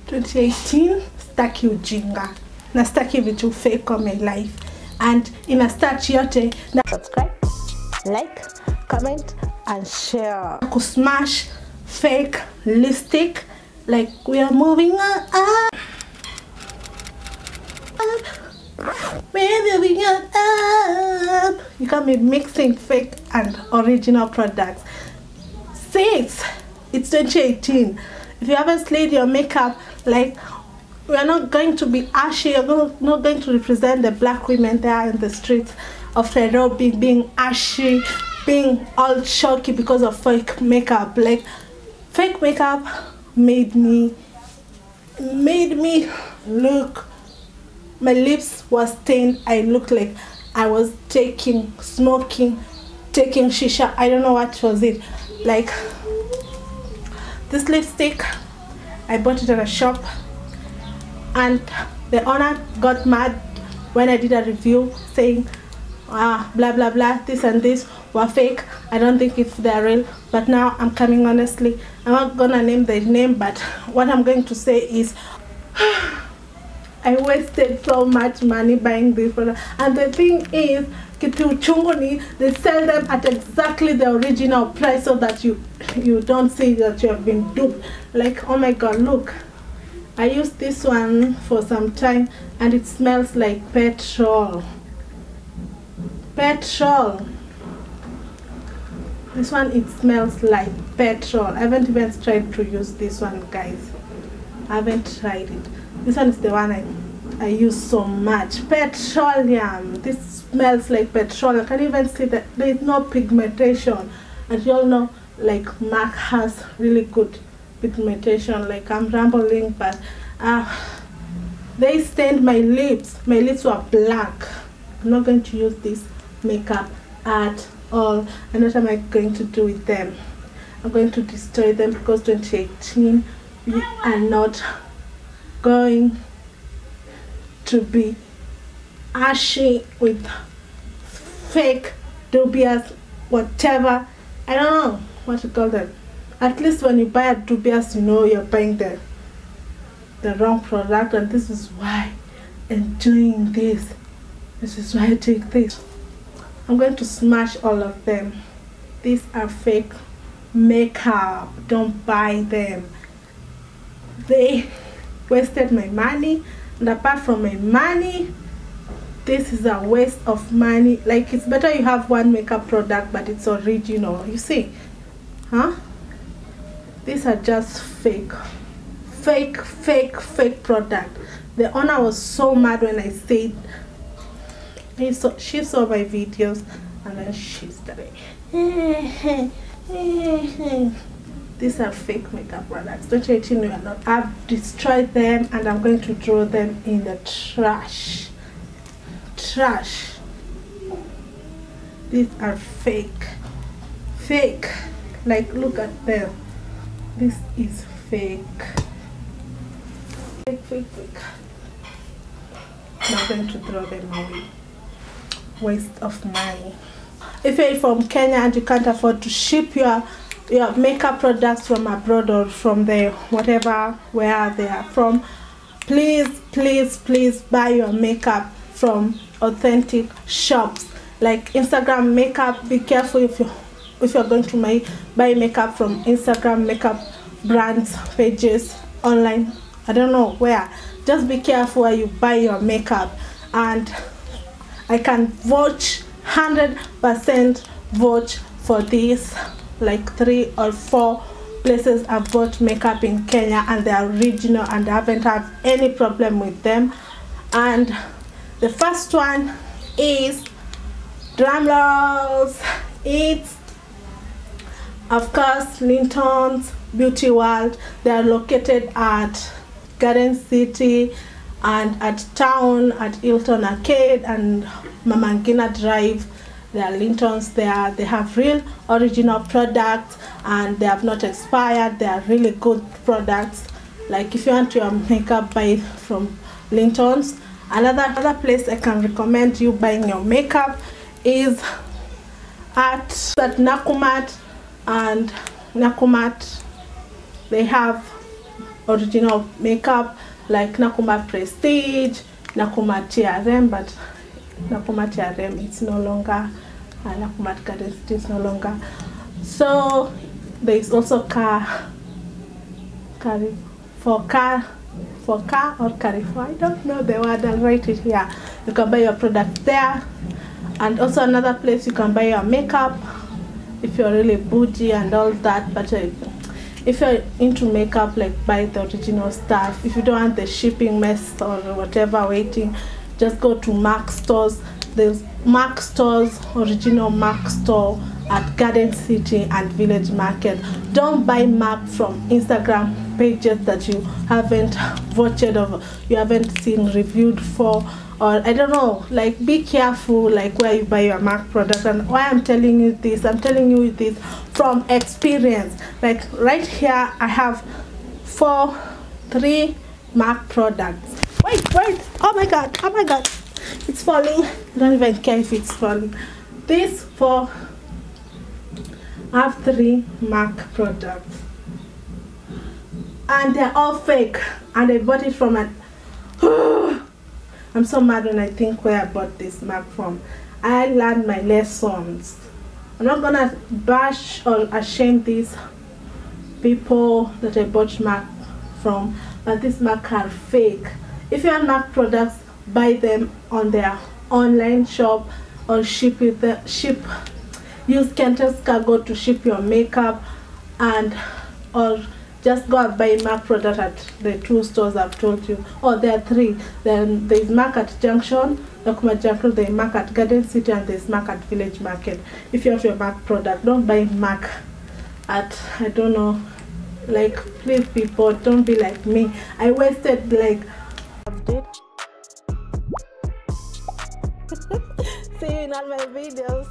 2018 staki ujinga na staki vitu fake on my life, and ina start yote na subscribe, like, comment and share. Kusmash fake lipstick, like we are moving up. We're moving up. You can't be mixing fake and original products. Sis, it's 2018. If you haven't slayed your makeup, like, we are not going to be ashy. You're not going to represent the black women there in the streets of Nairobi being ashy, being all shocky because of fake makeup. Like, fake makeup made me look, my lips were stained. I looked like I was smoking, taking shisha. I don't know what was it. Like, this lipstick, I bought it at a shop, and the owner got mad when I did a review saying blah blah blah, this and this were fake. I don't think it's the real. But now I'm coming honestly. I'm not gonna name the name, but what I'm going to say is I wasted so much money buying this product. And the thing is, kitu chunguni, they sell them at exactly the original price so that you don't see that you have been duped. Like, oh my god, look, I used this one for some time and it smells like petrol. This one, it smells like petrol. I haven't even tried to use this one, guys. I haven't tried it. This one is the one I use so much. Petroleum. This smells like petrol. I can't even see that there is no pigmentation. And you all know, like, m.a.c has really good pigmentation. Like, I'm rambling, but they stained my lips. My lips were black. I'm not going to use this makeup at all. And what am I going to do with them? I'm going to destroy them, because 2018 we are not going to be ashy with fake, dubious, whatever. I don't know what to call them. At least when you buy a dubious, you know you're buying the wrong product. And this is why I'm doing this. This is why I take this. I'm going to smash all of them. These are fake makeup. Don't buy them. They wasted my money, and apart from my money, this is a waste of money. Like, it's better you have one makeup product but it's original, you see, huh? These are just fake product. The owner was so mad when I said, she saw my videos, and then she started these are fake makeup products. 2018 we are not. I've destroyed them and I'm going to throw them in the trash. These are fake. Like, look at them. This is fake. I'm going to throw them away. Waste of money. If you're from Kenya and you can't afford to ship your makeup products from abroad or from the whatever where they are from, please buy your makeup from authentic shops like Instagram makeup. Be careful if you're going to buy makeup from Instagram makeup brands pages online. I don't know where. Just be careful where you buy your makeup. And I can vouch 100% vouch for this. Like 3 or 4 places I've bought makeup in Kenya, and they are original and I haven't had any problem with them. And the first one is, drum rolls, it's of course Linton's Beauty World. They are located at Garden City and at Town, at Hilton Arcade and Mama Ngina Drive. They are Linton's there. They have real original products and they have not expired. They are really good products. Like, if you want your makeup, buy it from Linton's. Another place I can recommend you buying your makeup is at Nakumat. And Nakumat, they have original makeup like Nakuma Prestige, Nakuma TRM, but Nakuma TRM it's no longer, Nakuma Garden City is no longer. So there is also Carrefour, I don't know the word, I'll write it here. You can buy your product there. And also another place you can buy your makeup if you're really bougie and all that. But if you're into makeup, like buy the original stuff. If you don't want the shipping mess or whatever waiting, just go to m.a.c stores. There's m.a.c stores, original m.a.c store at Garden City and Village Market. Don't buy m.a.c from Instagram pages that you haven't watched or you haven't seen reviewed for, or I don't know. Like, be careful like where you buy your m.a.c product. And why I'm telling you this, I'm telling you this from experience. Like right here I have 3 m.a.c products. Wait, oh my god, it's falling. I don't even care if it's falling. These 4 I have 3 m.a.c products and they're all fake, and I bought it from an I'm so mad when I think where I bought this m.a.c from. I learned my lessons. I'm not gonna bash or ashame these people that I bought m.a.c from, but these m.a.c are fake. If you want m.a.c products, buy them on their online shop or ship with the use Kenya's cargo to ship your makeup, and or just go and buy m.a.c product at the 2 stores I've told you. Oh, there are 3. Then there's m.a.c at Junction, Nakuma Junction, there's m.a.c at Garden City, and there's m.a.c at Village Market. If you have your m.a.c product, don't buy m.a.c at, I don't know, like, please people, don't be like me. I wasted like see you in all my videos.